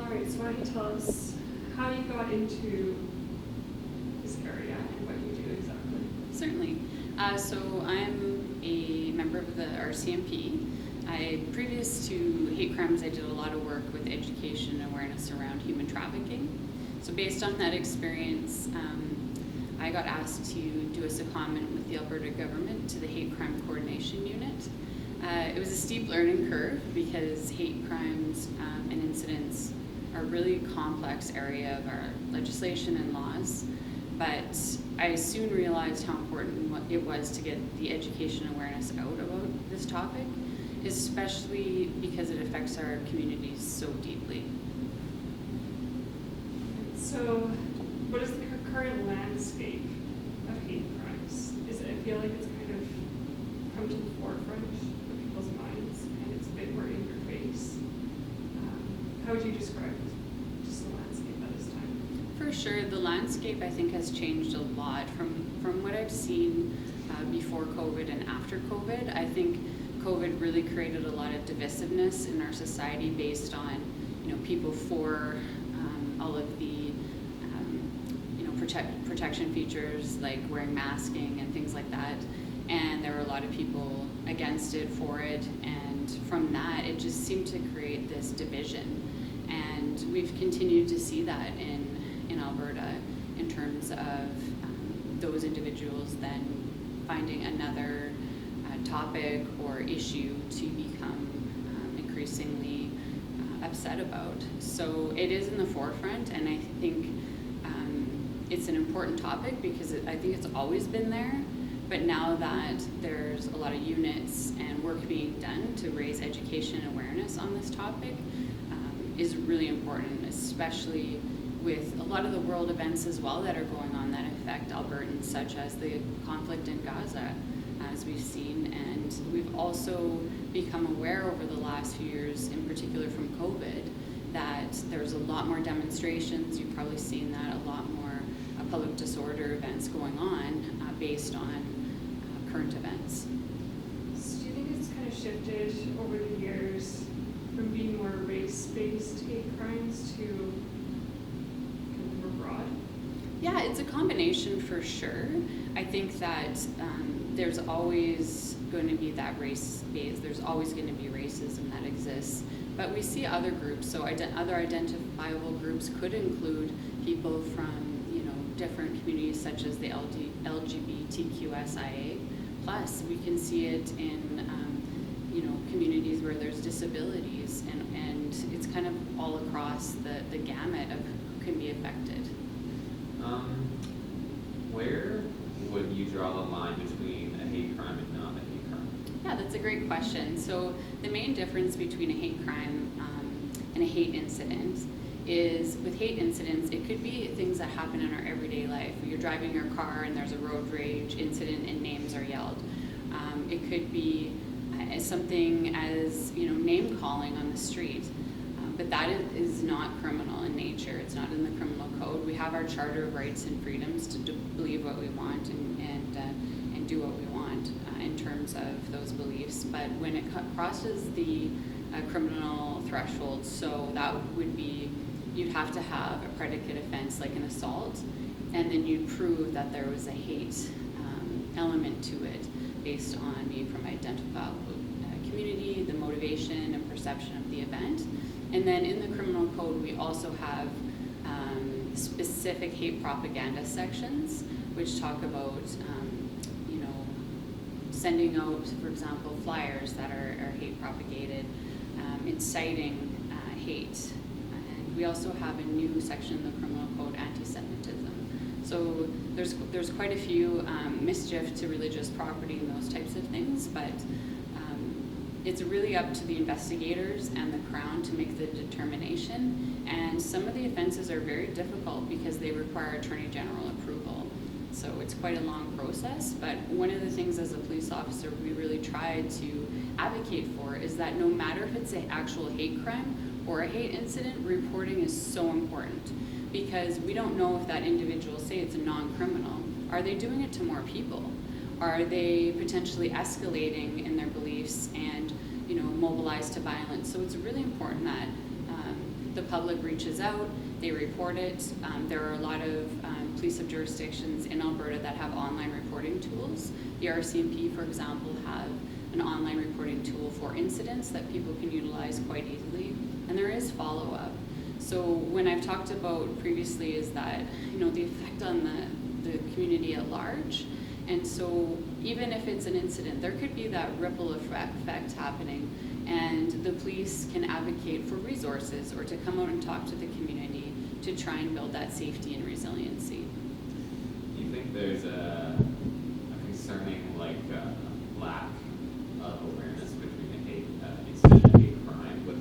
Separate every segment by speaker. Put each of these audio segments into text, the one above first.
Speaker 1: All right, so why don't you tell us how you got into this area and what you do exactly?
Speaker 2: Certainly. So I'm a member of the RCMP. Previous to hate crimes, I did a lot of work with education and awareness around human trafficking. So based on that experience, I got asked to do a secondment with the Alberta government to the Hate Crime Coordination Unit. It was a steep learning curve because hate crimes and incidents are a really complex area of our legislation and laws. But I soon realized how important it was to get the education awareness out about this topic, especially because it affects our communities so deeply.
Speaker 1: So, what is the current landscape of hate crimes? I feel like it's kind of come to the forefront of people's minds, and it's a bit more in your face. How would you describe just the landscape at this time?
Speaker 2: For sure, the landscape I think has changed a lot from what I've seen before COVID and after COVID. I think COVID really created a lot of divisiveness in our society based on, people for all of the protection features like wearing masking and things like that, and there were a lot of people against it, for it, and from that it just seemed to create this division, and we've continued to see that in Alberta in terms of those individuals then finding another topic or issue to become increasingly upset about. So it is in the forefront, and I think it's an important topic because I think it's always been there, but now that there's a lot of units and work being done to raise education and awareness on this topic is really important, especially with a lot of the world events as well that are going on that affect Albertans, such as the conflict in Gaza, as we've seen. And we've also become aware over the last few years, in particular from COVID, that there's a lot more demonstrations. You've probably seen that, a lot more public disorder events going on based on current events.
Speaker 1: So do you think it's kind of shifted over the years from being more race-based hate crimes to kind of more broad?
Speaker 2: Yeah, it's a combination for sure. I think that there's always going to be that race-based, there's always going to be racism that exists. But we see other groups, so other identifiable groups could include people from different communities such as the LGBTQSIA+. We can see it in communities where there's disabilities, and it's kind of all across the gamut of who can be affected.
Speaker 3: Where would you draw the line between a hate crime and not a hate crime?
Speaker 2: Yeah, that's a great question. So the main difference between a hate crime and a hate incident is, with hate incidents, it could be things that happen in our everyday life. You're driving your car and there's a road rage incident and names are yelled. It could be something as name calling on the street, but that is not criminal in nature. It's not in the criminal code. We have our Charter of Rights and Freedoms to believe what we want and do what we want in terms of those beliefs. But when it crosses the criminal threshold, so that would be, you'd have to have a predicate offense like an assault, and then you'd prove that there was a hate element to it based on being from identifiable community, the motivation and perception of the event. And then in the criminal code, we also have specific hate propaganda sections, which talk about sending out, for example, flyers that are hate propagated, inciting hate. And we also have a new section in the criminal code, anti-Semitism. So there's quite a few mischief to religious property and those types of things, but it's really up to the investigators and the Crown to make the determination. And some of the offenses are very difficult because they require Attorney General approval. So it's quite a long process, but one of the things as a police officer we really try to advocate for is that no matter if it's an actual hate crime or a hate incident, reporting is so important, because we don't know if that individual, say it's a non-criminal, are they doing it to more people? Are they potentially escalating in their beliefs and mobilized to violence? So it's really important that the public reaches out, they report it. There are a lot of police of jurisdictions in Alberta that have online reporting tools. The RCMP, for example, have an online reporting tool for incidents that people can utilize quite easily, and there is follow-up. So when I've talked about previously is that, the effect on the community at large, and so even if it's an incident, there could be that ripple effect happening, and the police can advocate for resources or to come out and talk to the community to try and build that safety and resiliency.
Speaker 3: Do you think there's a concerning lack of awareness between the hate incident and hate crime with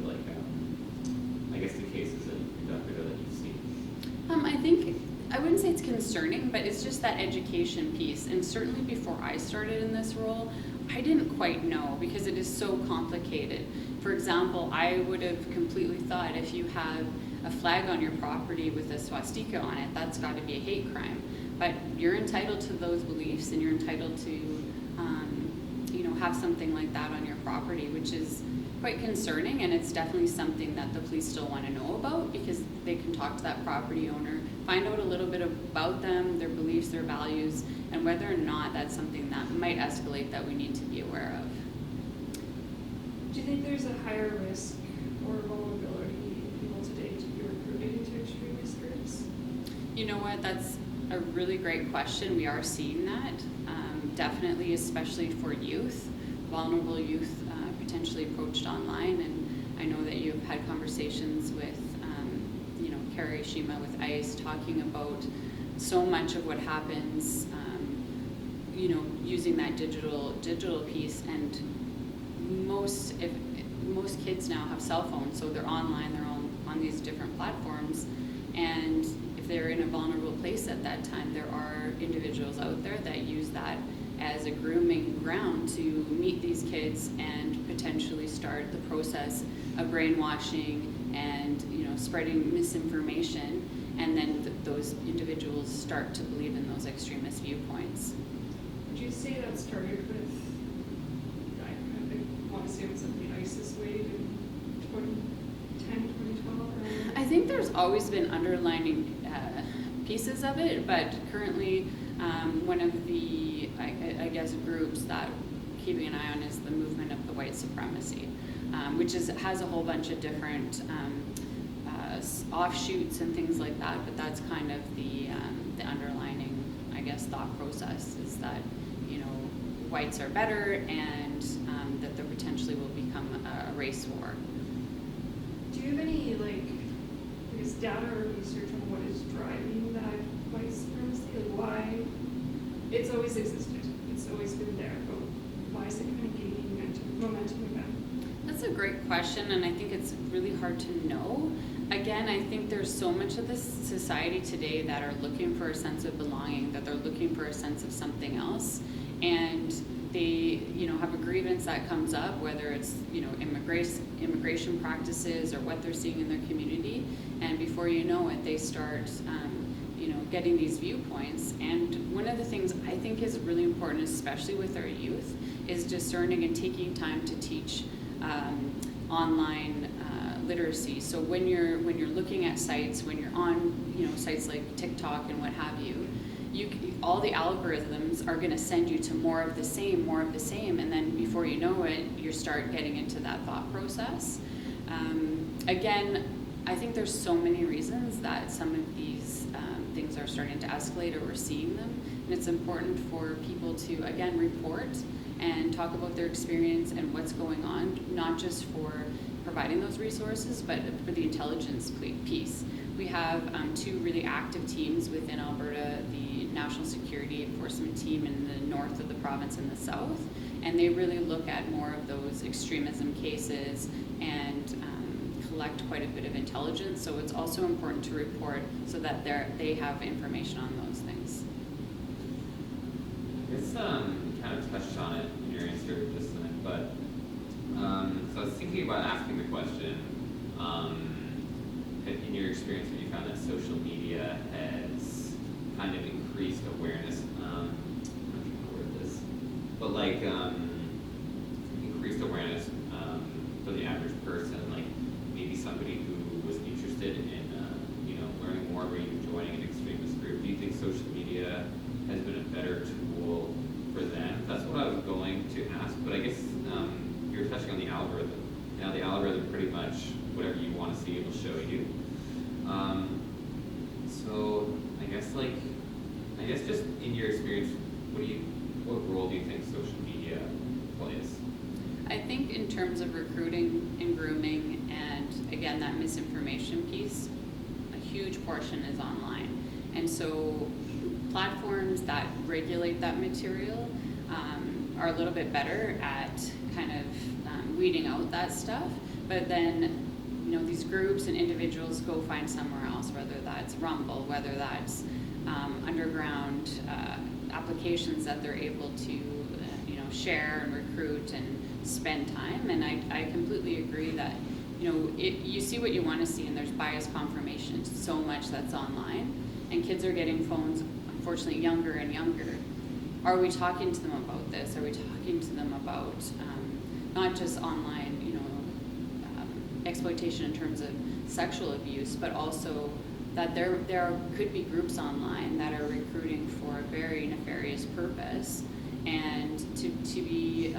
Speaker 3: I guess the cases that you've conducted or that you've seen?
Speaker 2: I wouldn't say it's concerning, but it's just that education piece. And certainly before I started in this role, I didn't quite know because it is so complicated. For example, I would have completely thought if you have a flag on your property with a swastika on it, that's got to be a hate crime. But you're entitled to those beliefs, and you're entitled to, have something like that on your property, which is quite concerning, and it's definitely something that the police still want to know about because they can talk to that property owner, find out a little bit about them, their beliefs, their values, and whether or not that's something that might escalate that we need to be aware of.
Speaker 1: Do you think there's a higher risk or vulnerability in people today to be recruited into extremist groups?
Speaker 2: You know what, that's a really great question. We are seeing that, definitely, especially for youth, vulnerable youth potentially approached online. And I know that you've had conversations with, Carrie Shima with ICE talking about so much of what happens, using that digital piece. And most kids now have cell phones, so they're online, they're on these different platforms. And if they're in a vulnerable place at that time, there are individuals out there that use that as a grooming ground to meet these kids and potentially start the process of brainwashing and spreading misinformation, and then those individuals start to believe in those extremist viewpoints.
Speaker 1: Would you say that started with, I want to say it was like the ISIS wave in 2010, 2012? Or...
Speaker 2: I think there's always been underlining pieces of it, but currently one of the, I guess, groups that keeping an eye on is the movement of the white supremacy, which has a whole bunch of different offshoots and things like that, but that's kind of the underlining, I guess, thought process is that, whites are better and that there potentially will become a race war.
Speaker 1: Do you have any, data or research on what is driving that white supremacy? Why? It's always existed. It's always been there, but why is it kind of gaining momentum again?
Speaker 2: That's a great question, and I think it's really hard to know. Again, I think there's so much of this society today that are looking for a sense of belonging, that they're looking for a sense of something else, and they, have a grievance that comes up, whether it's, immigration practices or what they're seeing in their community, and before you know it, they start, getting these viewpoints. And one of the things I think is really important, especially with our youth, is discerning and taking time to teach online literacy. So when you're looking at sites, when you're on sites like TikTok and what have you, all the algorithms are going to send you to more of the same, and then before you know it, you start getting into that thought process. Again, I think there's so many reasons that some of these things are starting to escalate, or we're seeing them, and it's important for people to, again, report and talk about their experience and what's going on, not just for providing those resources, but for the intelligence piece. We have 2 really active teams within Alberta, the National Security Enforcement Team in the north of the province and the south, and they really look at more of those extremism cases and collect quite a bit of intelligence. So it's also important to report so that they have information on those things.
Speaker 3: I guess you kind of touched on it in your answer just a minute, but so I was thinking about asking the question, in your experience, have you found that social media has kind of increased awareness, I'm not sure how to word this, but increased awareness for the average person, maybe somebody who was interested to see, it'll show you. So I guess just in your experience, what role do you think social media plays?
Speaker 2: I think in terms of recruiting and grooming and again that misinformation piece, a huge portion is online. And so platforms that regulate that material are a little bit better at kind of weeding out that stuff. But then, these groups and individuals go find somewhere else, whether that's Rumble, whether that's underground applications that they're able to, share and recruit and spend time. And I completely agree that, you see what you want to see, and there's bias confirmation, so much that's online, and kids are getting phones, unfortunately, younger and younger. Are we talking to them about this? Are we talking to them about not just online, exploitation in terms of sexual abuse, but also that there could be groups online that are recruiting for a very nefarious purpose, and to be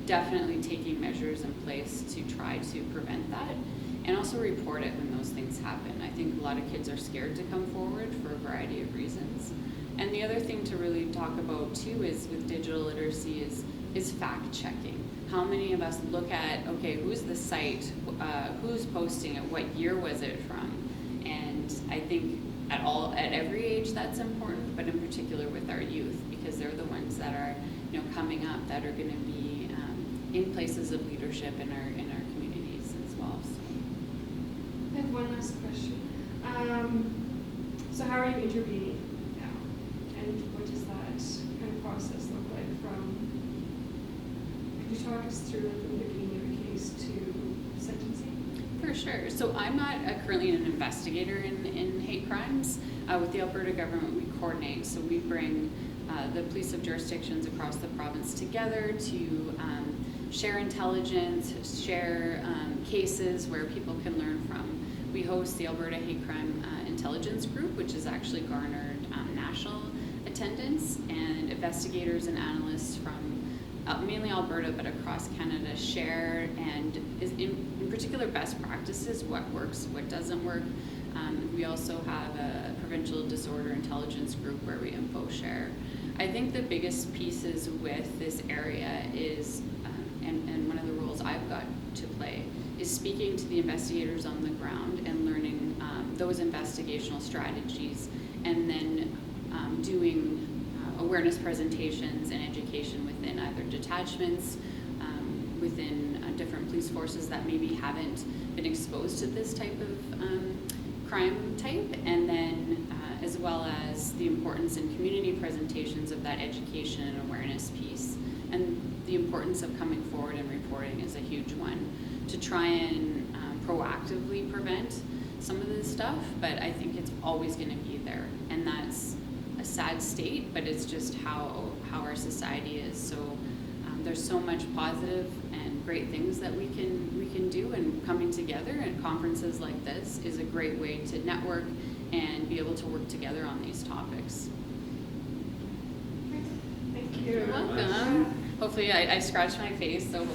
Speaker 2: definitely taking measures in place to try to prevent that, and also report it when those things happen. I think a lot of kids are scared to come forward for a variety of reasons. And the other thing to really talk about too is with digital literacy is fact checking. How many of us look at, okay, who's the site, who's posting it, what year was it from? And I think at every age that's important, but in particular with our youth, because they're the ones that are coming up, that are going to be in places of leadership in our communities as well. So.
Speaker 1: I have one last question. So how are you intervening now? And what does that kind of process look like could you talk us through from the beginning of a case to sentencing?
Speaker 2: For sure. So I'm not currently an investigator in hate crimes. With the Alberta government, we coordinate. So we bring the police of jurisdictions across the province together to share intelligence, share cases where people can learn from. We host the Alberta Hate Crime Intelligence Group, which has actually garnered national attendance, and investigators and analysts from mainly Alberta, but across Canada share and is in particular best practices, what works, what doesn't work. We also have a provincial disorder intelligence group where we info share. I think the biggest pieces with this area is, and one of the roles I've got to play, is speaking to the investigators on the ground and learning those investigational strategies, and then doing awareness presentations and education within either detachments, within different police forces that maybe haven't been exposed to this type of crime type, and then as well as the importance in community presentations of that education and awareness piece. And the importance of coming forward and reporting is a huge one to try and proactively prevent some of this stuff, but I think it's always going to be there, and that's a sad state, but it's just how our society is. So there's so much positive and great things that we can do, and coming together at conferences like this is a great way to network and be able to work together on these topics.
Speaker 1: Thank you.
Speaker 2: You're welcome. Hopefully I scratched my face, so